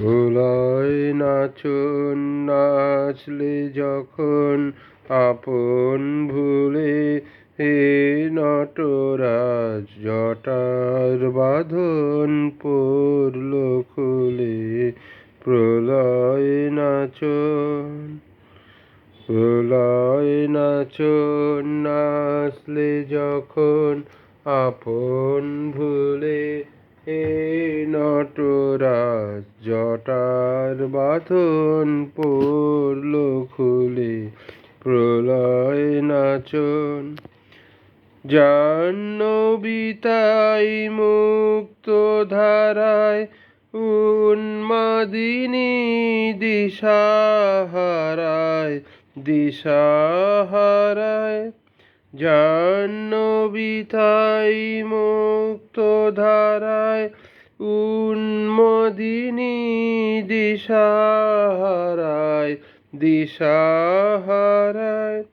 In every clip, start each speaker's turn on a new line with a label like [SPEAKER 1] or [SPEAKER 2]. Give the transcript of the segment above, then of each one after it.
[SPEAKER 1] প্রলয় নাচন নাচলে যখন আপন ভুলে, হে নটরাজ জটার বাঁধন পড়ল খুলে। প্রলয় নাচন, প্রলয় নাচন নাচলে যখন আপন ভুলে, হে নটরাজ জটার বাঁধন পড়ল খুলে। প্রলয় নাচন জাহ্নবীতাই মুক্ত ধারায়, উন্মাদিনী দিশাহারায় দিশাহারায়। জাহ্নবীতাই মুক্ত ধারায়, উন্মাদিনী দিশাহারায় দিশাহারায়।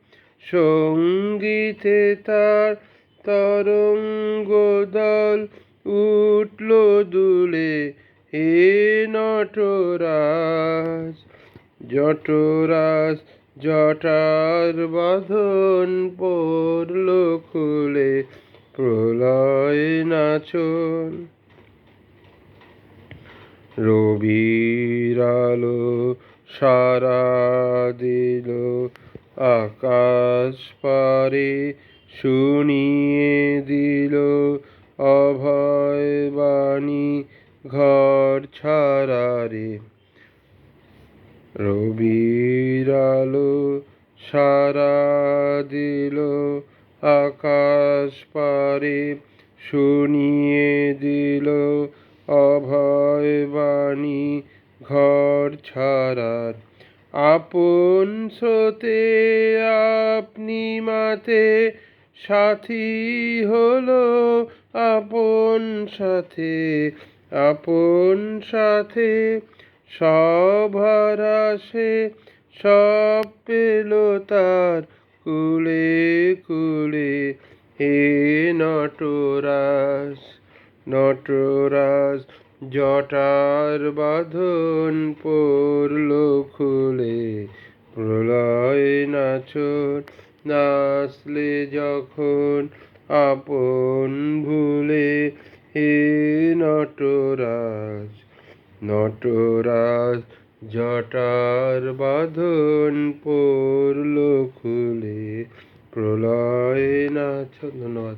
[SPEAKER 1] সঙ্গীতে তার তরঙ্গদল উঠল দুলে, হে নটরাজ জটরাজ জটার বাঁধন পড়ল খুলে। প্রলয় নাচন রবির আলো সারা দিল আকাশ পারে, শুনিয়ে দিল অভয় বাণী ঘর ছাড়া রে। রবির আলো সারা দিল আকাশ পারে, শুনিয়ে দিল অভয় বাণী ঘর ছাড়ার। আপন স্রোতে আপনি মাতে সাথী হলো, আপন সাথে আপন সাথে। সব হারাসে সব পেল তার কুলে কুলে, হে নটরাজ নটরাজ জটার বাঁধন পড়ল খুলে। প্রলয় নাচন নাচলে যখন আপন ভুলে, হে নটরাজ নটরাজ জটার বাঁধন পড়ল খুলে। প্রলয় নাচন। ধন্যবাদ।